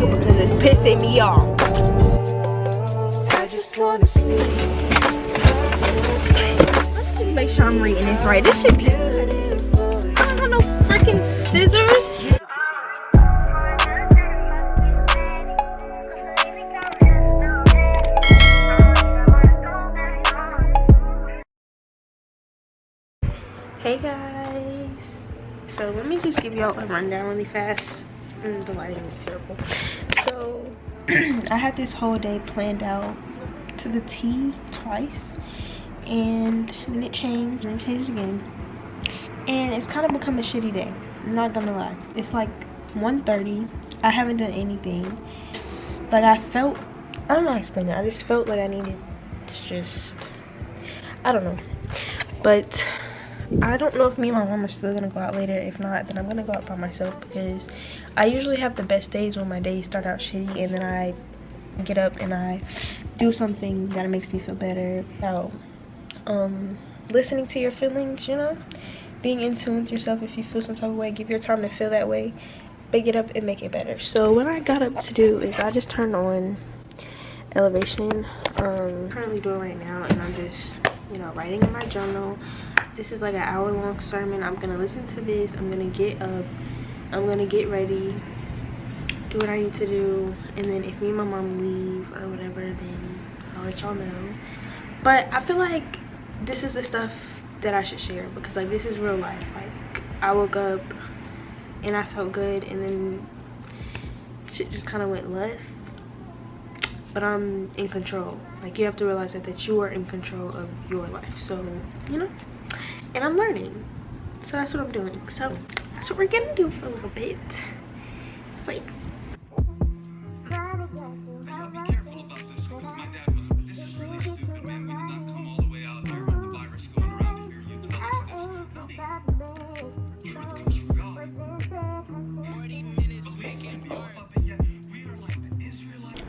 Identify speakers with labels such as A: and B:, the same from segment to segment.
A: Because it's pissing me off. Let's just make sure I'm reading this right. This should be good. I don't have no freaking scissors. Hey guys, so let me just give y'all a rundown really fast. The lighting is terrible. So I had this whole day planned out to the T twice, and then it changed and it changed again, and it's kind of become a shitty day. I'm not gonna lie. It's like 1:30. I haven't done anything. Like I don't know how to explain it. I just felt like I needed to just, I don't know, but I don't know if me and my mom are still gonna go out later. If not, then I'm gonna go out by myself, because I usually have the best days when my days start out shitty and then I get up and I do something that makes me feel better. So listening to your feelings, you know, being in tune with yourself. If you feel some type of way, give your time to feel that way, pick it up and make it better. So what I got up to do is I just turned on elevation. Currently doing right now, and I'm just, you know, writing in my journal. This is like an hour-long sermon. I'm gonna listen to this. I'm gonna get up. I'm gonna get ready, do what I need to do, and then if me and my mom leave or whatever, then I'll let y'all know. But I feel like this is the stuff that I should share, because like this is real life. Like I woke up and I felt good, and then shit just kind of went left. But I'm in control. Like you have to realize that you are in control of your life. So, you know. And I'm learning, so that's what I'm doing. So that's what we're gonna do for a little bit. It's like,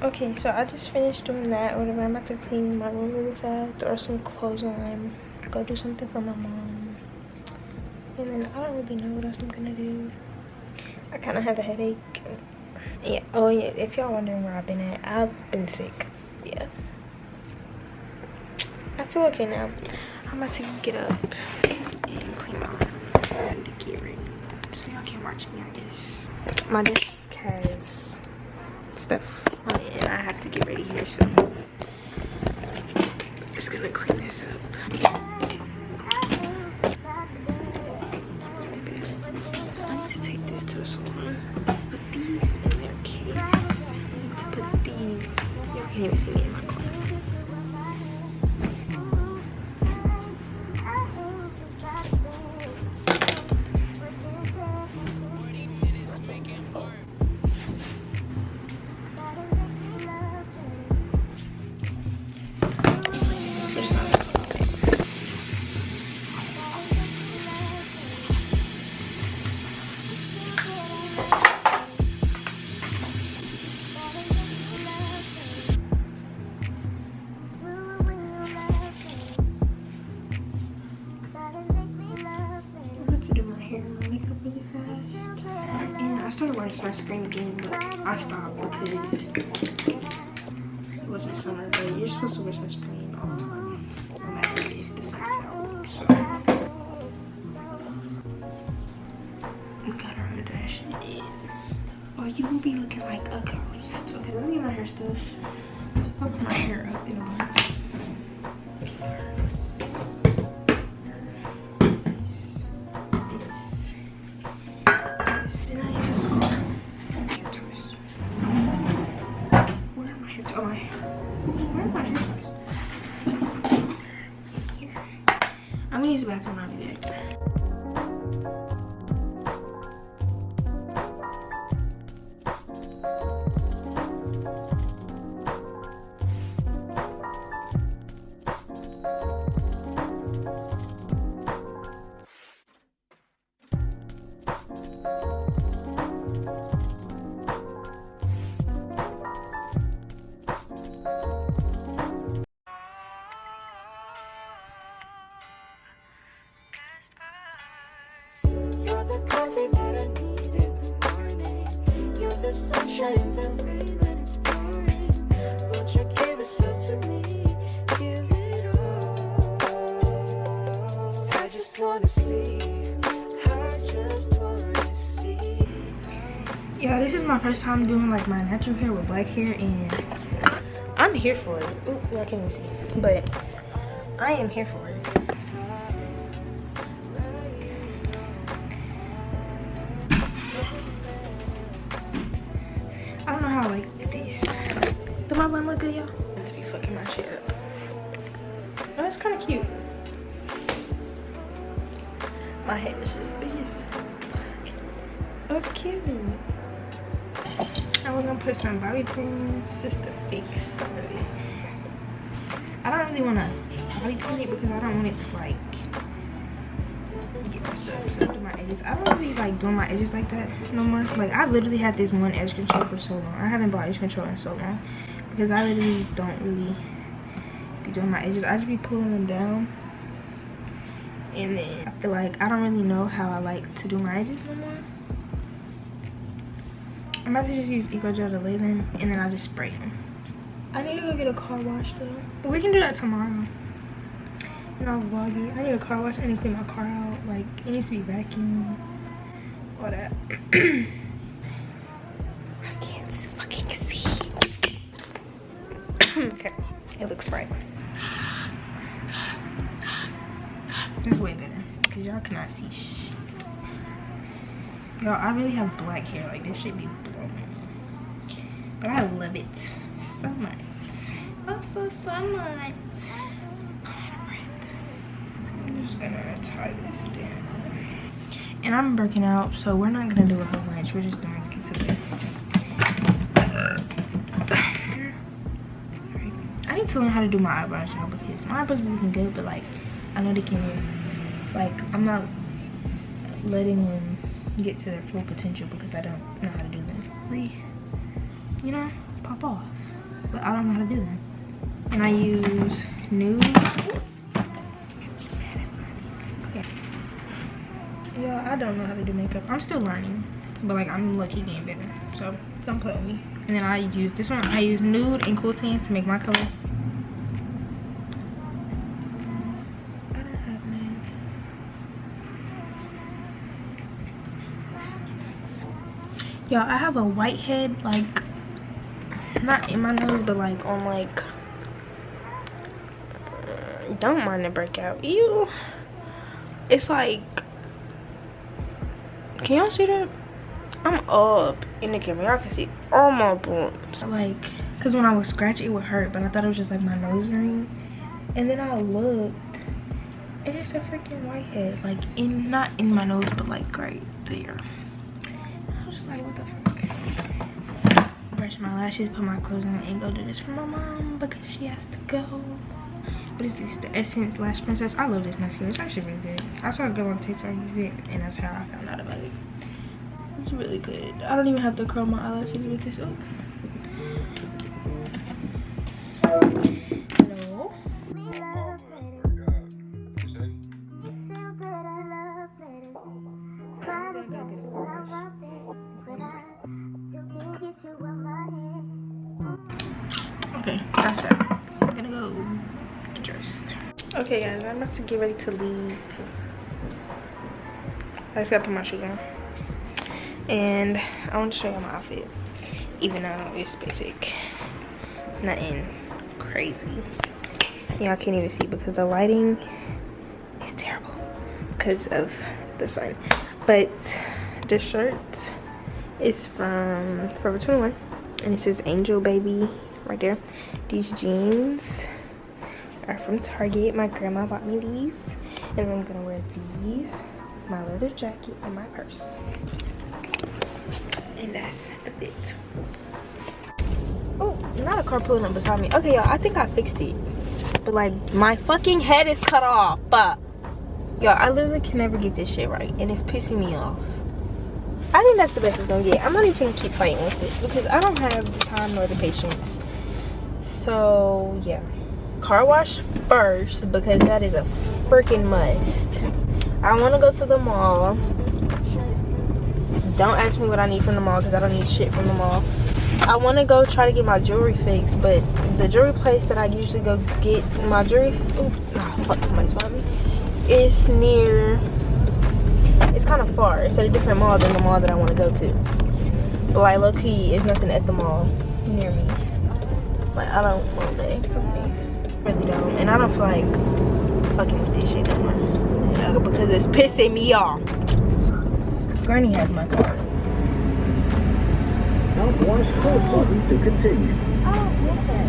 A: okay, so I just finished doing that. Whatever, I'm about to clean my room really fast, throw some clothes on, go do something for my mom, and then I don't really know what else I'm gonna do. I kind of have a headache. Yeah. Oh yeah, if y'all wondering where I've been at, I've been sick. Yeah, I feel okay now. I'm about to get up and clean my room and get ready, so y'all can watch me, I guess. My desk has stuff on it and I have to get ready here, so I'm just gonna clean this up. Can't even see me in my car. I started wearing sunscreen again, but I stopped because it wasn't summer. But you're supposed to wear sunscreen all the time, no matter if the sun's out. So we got our dash in. Or you will be looking like a ghost. Okay, let me get my hair stuff. I'll put my hair up in a bunch. I'm gonna use the bathroom, I'll be back.
B: sunshine that rain when it's pouring. Won't you give yourself to me? Give it all. I just wanna see. I just wanna see.
A: Yeah, this is my first time doing like my natural hair with black hair, and I'm here for it. Ooh, I can't even see, but I am here for it. I don't know how I like this. Do my bun look good, y'all? Let's be fucking my shit up. Oh, it's kind of cute. My head is just this. Oh, it's cute. I was gonna put some bobby pins just to fix some of it. I don't really want to bobby pin it because I don't want it to like get messed up. So do my edges. I don't really like doing my edges like that no more. Like I literally had this one edge control for so long. I haven't bought edge control in so long because I literally don't really be doing my edges. I just be pulling them down, and then I feel like I don't really know how I like to do my edges no more. I'm about to just use Eco Gel to lay them, and then I'll just spray them. I need to go get a car wash though. But we can do that tomorrow. And I'll vlog it. I need a car wash. I need to clean my car out. Like, it needs to be vacuumed. All that. I can't fucking see. Okay. It looks right. It's way better. Because y'all cannot see shit. Y'all, I really have black hair. Like, this should be blowing me. But I love it so much. Oh, so much. I'm just gonna tie this down. And I'm working out, so we're not gonna do a whole bunch. We're just doing consider. I need to learn how to do my eyebrows now because my eyebrows be looking good, but like, I know they can, like, I'm not letting them get to their full potential because I don't know how to do them. They, you know, pop off. But I don't know how to do them. And I use nude. Okay. Yeah, I don't know how to do makeup. I'm still learning. But like, I'm lucky getting better. So don't play with me. And then I use this one. I use nude and cool tan to make my color. I don't have nude. Y'all, I have a white head, like, not in my nose, but like on like, don't mind the breakout. Ew. It's like, can y'all see that? I'm up in the camera. Y'all can see all my bumps. Like, cause when I would scratch it would hurt, but I thought it was just like my nose ring. And then I looked, and it's a freaking white head, like in, not in my nose, but like right there. I was just like, what the fuck? Brush my lashes, put my clothes on, and go do this for my mom because she has to go. What is this? The Essence Lash Princess. I love this mascara. It's actually really good. I saw a girl on TikTok use it, and that's how I found out about it. It's really good. I don't even have to curl my eyelashes with this. Oh. No. Okay, that's it. I'm gonna go get dressed. Okay guys, I'm about to get ready to leave. I just gotta put my shoes on. And I want to show you my outfit. Even though it's basic. Nothing crazy. Y'all can't even see because the lighting is terrible because of the sun. But this shirt is from Forever 21. And it says Angel Baby right there. These jeans are from Target. My grandma bought me these, and I'm gonna wear these with my leather jacket and my purse, and that's the fit. Oh, not a car pulling up beside me. Okay, y'all, I think I fixed it, but like my fucking head is cut off. But y'all, I literally can never get this shit right, and it's pissing me off. I think that's the best it's gonna get. I'm not even gonna keep fighting with this because I don't have the time nor the patience. So yeah, car wash first because that is a freaking must. I want to go to the mall. Don't ask me what I need from the mall because I don't need shit from the mall. I want to go try to get my jewelry fixed, but the jewelry place that I usually go get my jewelry, fuck, somebody spotted me, it's near, it's kind of far. It's at a different mall than the mall that I want to go to. But like low-key, there's nothing at the mall near me. Like I don't want that for me. Really don't. And I don't feel like fucking with this shit no more. Yeah, because it's pissing me off. Granny has my car.
C: Mouthwash code button to continue.
A: Oh, okay.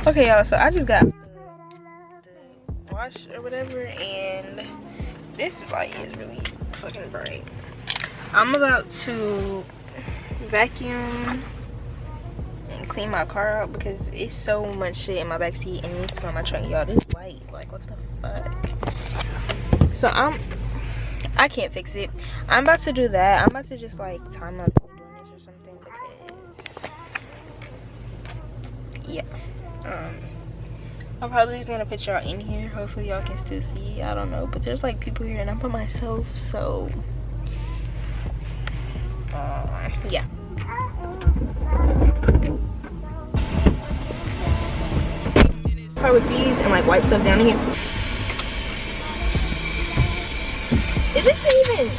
A: Okay, y'all, so I just got the wash or whatever, and this light is really fucking bright. I'm about to vacuum and clean my car out because it's so much shit in my backseat and it needs to go in my trunk. Y'all, this light, like, what the fuck? So I can't fix it. I'm about to do that. I'm about to just like time up doing this or something because yeah. I'm probably just gonna put y'all in here. Hopefully y'all can still see. I don't know, but there's like people here and I'm by myself, so yeah. Start with these and like wipe stuff down in here. Is this shit even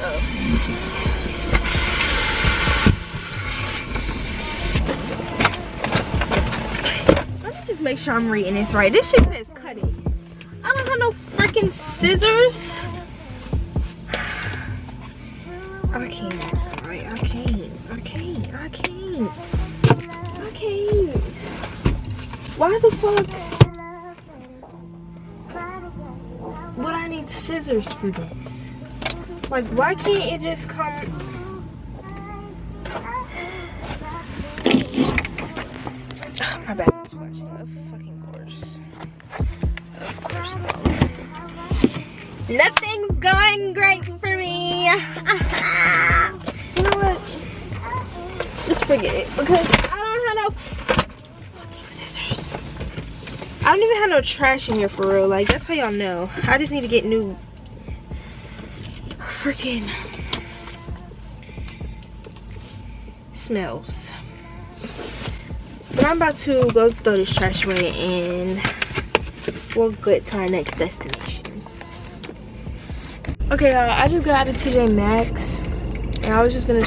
A: just make sure I'm reading this right. This shit says cut it. I don't have no freaking scissors. I can't. Right? I can't. Why the fuck would I need scissors for this? Like, why can't it just come? My bad. Of course not. Nothing's going great for me. You know what? Just forget it because I don't have no fucking scissors. I don't even have no trash in here for real. Like, that's how y'all know. I just need to get new freaking smells. But I'm about to go throw this trash away and we'll get to our next destination. Okay, y'all, I just got out of TJ Maxx and I was just gonna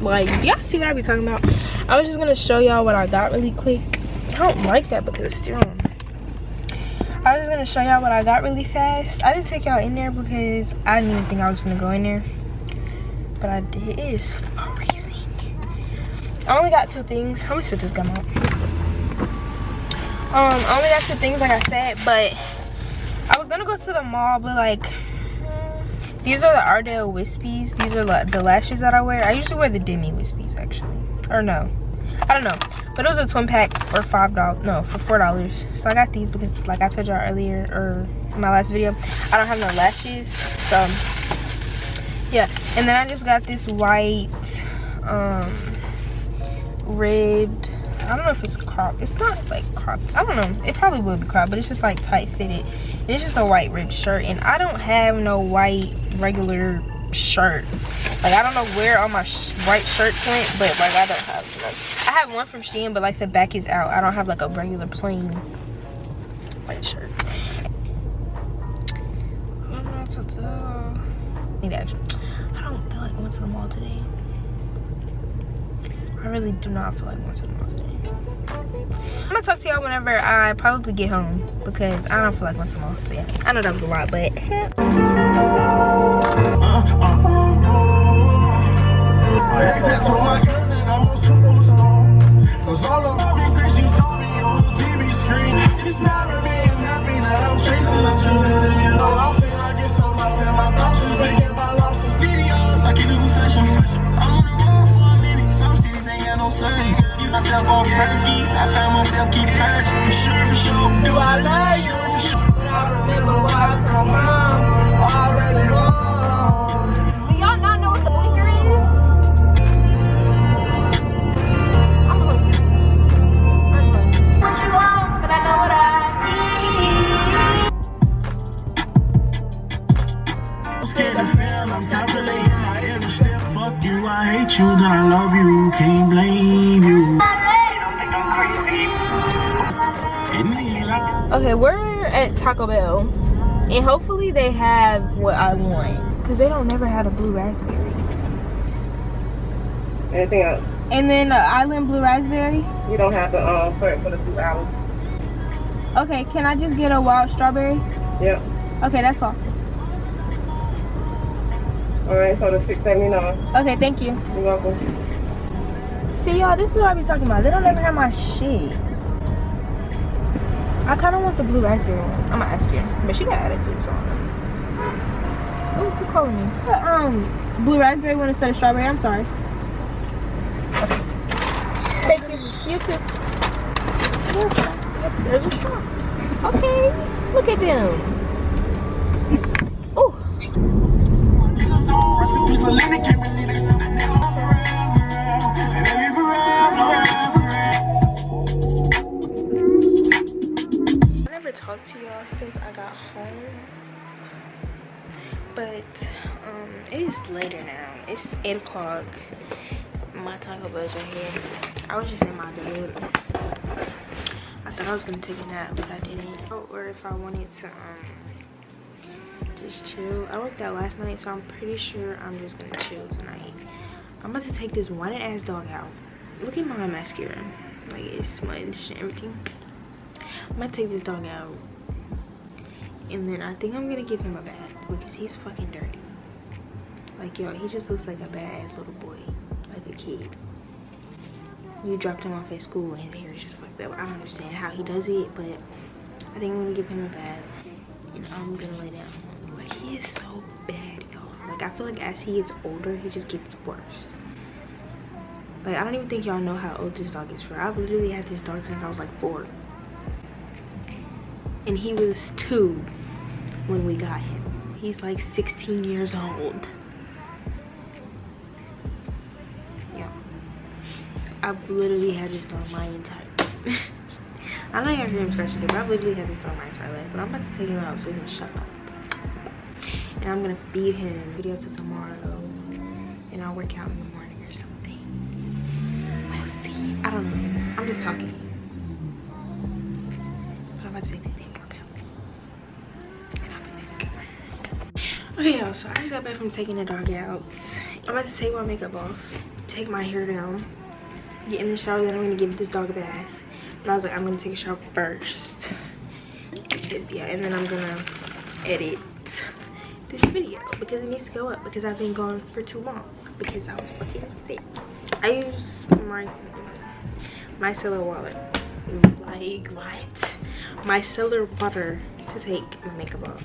A: like, y'all see what I be talking about? I was just gonna show y'all what I got really quick. I don't like that because it's still on. I was just gonna show y'all what I got really fast. I didn't take y'all in there because I didn't even think I was gonna go in there, but I did. It is freezing. I only got 2 things. Let me spit this gum out. I only got 2 things, like I said, but I was gonna go to the mall, but like, these are the Ardell Wispies. These are the lashes that I wear. I usually wear the Demi Wispies, actually. Or no, I don't know. But it was a twin pack for $5, no, for $4. So I got these because, like I told y'all earlier, or in my last video, I don't have no lashes. So, yeah. And then I just got this white, ribbed, I don't know if it's cropped. It's not like cropped. I don't know. It probably would be cropped, but it's just like tight fitted. It's just a white ribbed shirt, and I don't have no white regular shirt. Like, I don't know where all my white shirts went, but like I don't have like, I have one from Shein, but like the back is out. I don't have like a regular plain white shirt. I don't know what to do. I don't feel like going to the mall today. I really do not feel like going to the mall today. I'm gonna talk to y'all whenever I probably get home because I don't feel like going to the mall. So yeah, I know that was a lot, but
D: myself on perky. I found myself keep purging. For sure. Do I love you? For sure. But I remember where I come from. Already wrong.
A: Do y'all not know what the blinker is? I'm hungry. What you want, but I know what I need.
D: I'm scared to fail. I'm calculating my every step. Fuck you, I hate you, then I love you. Can't blame you.
A: Okay, we're at Taco Bell, and hopefully they have what I want, because they don't never have a blue raspberry.
E: Anything else?
A: And then island blue raspberry.
E: You don't have the certain for the 2 hours.
A: Okay, can I just get a wild strawberry?
E: Yep.
A: Okay, that's all.
E: Alright, so the $6.79.
A: Okay, thank you.
E: You're welcome.
A: See, y'all, this is what I be talking about. They don't ever have my shit. I kind of want the blue raspberry one. I'm gonna ask her, but she got attitude, so. Oh, who calling me? Blue raspberry one instead of strawberry. I'm sorry. Okay. Thank you. You too. There's a straw. Okay. Look at them. Oh. Talk to y'all since I got home, but it is later now. It's 8 o'clock. My Taco Bell's right here. I was just in my bed. I thought I was gonna take a nap, but I didn't. Or if I wanted to just chill. I worked out last night, so I'm pretty sure I'm just gonna chill tonight. I'm about to take this whining ass dog out. Look at my mascara, like it's smudged and everything. I'm gonna take this dog out, and then I think I'm gonna give him a bath because he's fucking dirty. Like, yo, he just looks like a badass little boy, like a kid. You dropped him off at school and his hair is just fucked up. I don't understand how he does it, but I think I'm gonna give him a bath, and I'm gonna lay down. Like, he is so bad, y'all. Like, I feel like as he gets older, he just gets worse. Like, I don't even think y'all know how old this dog is for. I've literally had this dog since I was like 4. And he was 2 when we got him. He's like 16 years old. Yeah. I've literally had this dog my entire life. I know y'all hear him scratching it, but I've literally had this dog my entire life. But I'm about to take him out so he can shut up. And I'm gonna feed him video till tomorrow. And I'll work out in the morning or something. We'll see. I don't know. I'm just talking. But I'm about to take this thing. Okay, y'all, so I just got back from taking the dog out. I'm about to take my makeup off, take my hair down, get in the shower, then I'm gonna give this dog a bath. But I was like, I'm gonna take a shower first. Because, yeah, and then I'm gonna edit this video because it needs to go up because I've been gone for too long because I was fucking sick. I use my micellar water. Like, what? Micellar water to take my makeup off.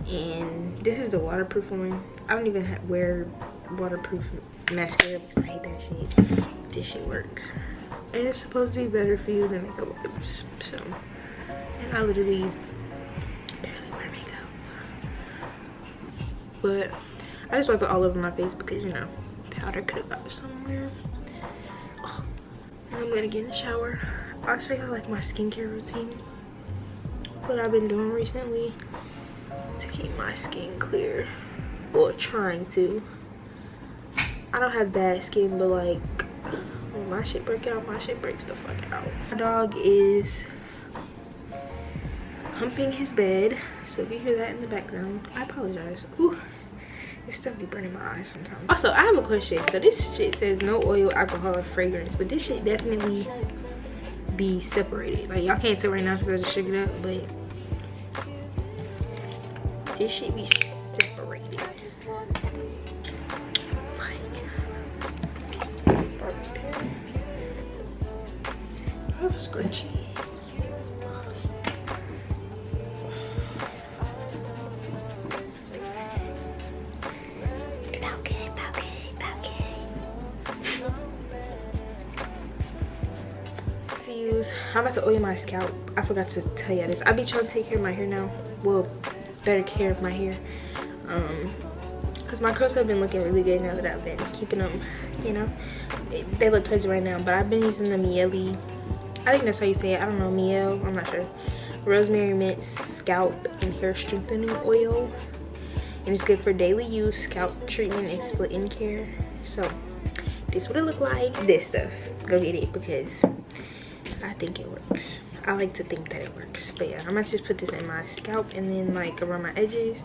A: And this is the waterproof one. I don't even wear waterproof mascara because I hate that shit. This shit works. And it's supposed to be better for you than makeup wipes. So, and I literally barely wear makeup. But I just wiped it all over my face because, you know, powder could have got somewhere. Oh, and I'm gonna get in the shower. I'll show you like my skincare routine. What I've been doing recently to keep my skin clear, or trying to. I don't have bad skin, but like when my shit break out, my shit breaks the fuck out. My dog is humping his bed, so if you hear that in the background, I apologize. Ooh, this stuff be burning my eyes sometimes. Also, I have a question. So this shit says no oil, alcohol, or fragrance, but this shit definitely be separated. Like, y'all can't tell right now because I just shook it up, but this shit be separated. Like, I have a scrunchie. to use, I'm about to oil my scalp. I forgot to tell you this. I be trying to take care of my hair now. Well, better care of my hair. Because my curls have been looking really good now that I've been keeping them, you know. They look crazy right now, but I've been using the Miele, I think that's how you say it. I don't know, Miele, I'm not sure. Rosemary Mint Scalp and Hair Strengthening Oil. And it's good for daily use, scalp treatment, and split-end care. So, this is what it look like. This stuff, go get it because I think it works. I like to think that it works. But yeah, I'm gonna just put this in my scalp and then like around my edges.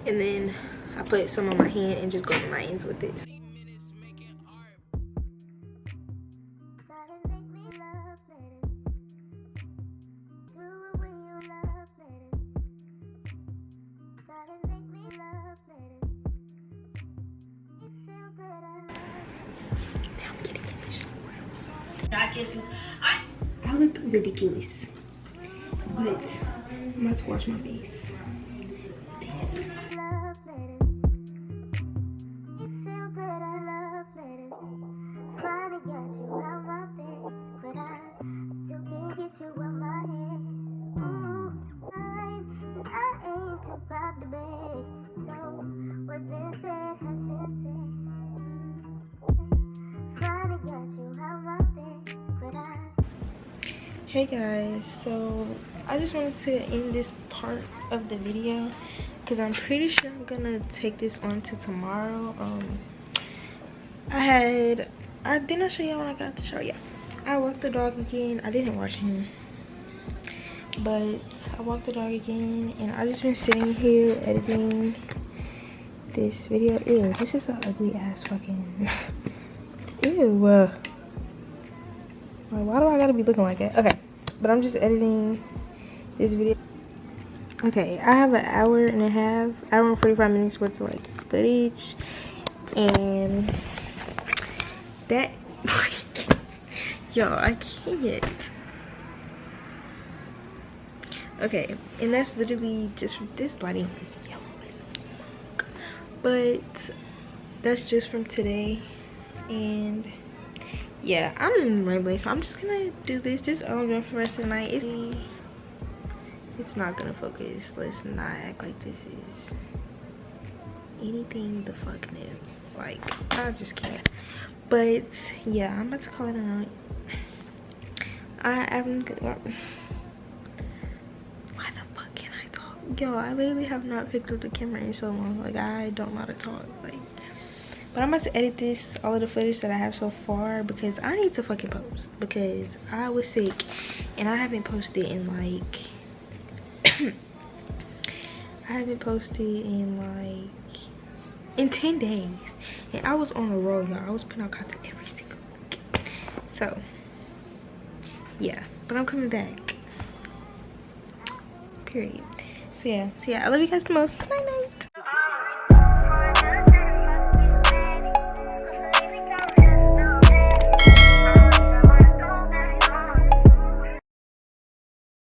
A: And then I put some on my hand and just go to my ends with this. I look ridiculous, but I'm about to wash my face. Hey guys, so I just wanted to end this part of the video because I'm pretty sure I'm gonna take this on to tomorrow. I didn't show y'all when I got to show y'all. I walked the dog again. I didn't wash him, but I walked the dog again, and I just been sitting here editing this video. Ew, this is an ugly ass fucking ew. Like, why do I gotta be looking like that? Okay, but I'm just editing this video. Okay, I have an hour and 45 minutes worth of like footage, and that yo, I can't. Okay, and that's literally just from this lighting is yellow as fuck. But that's just from today, and yeah, I'm rambling, so I'm just gonna do this. This is all I'm doing for the rest of the night. It's not gonna focus. Let's not act like this is anything the fuck new. Like, I just can't. But yeah, I'm about to call it a night. I'm gonna. Why the fuck can I talk? Yo, I literally have not picked up the camera in so long. Like, I don't know how to talk. Like, but I'm about to edit this, all of the footage that I have so far, because I need to fucking post. Because I was sick and I haven't posted in like I haven't posted in 10 days. And I was on a roll, y'all. I was putting out content every single week. So yeah, but I'm coming back. Period. So yeah, I love you guys the most. Night night.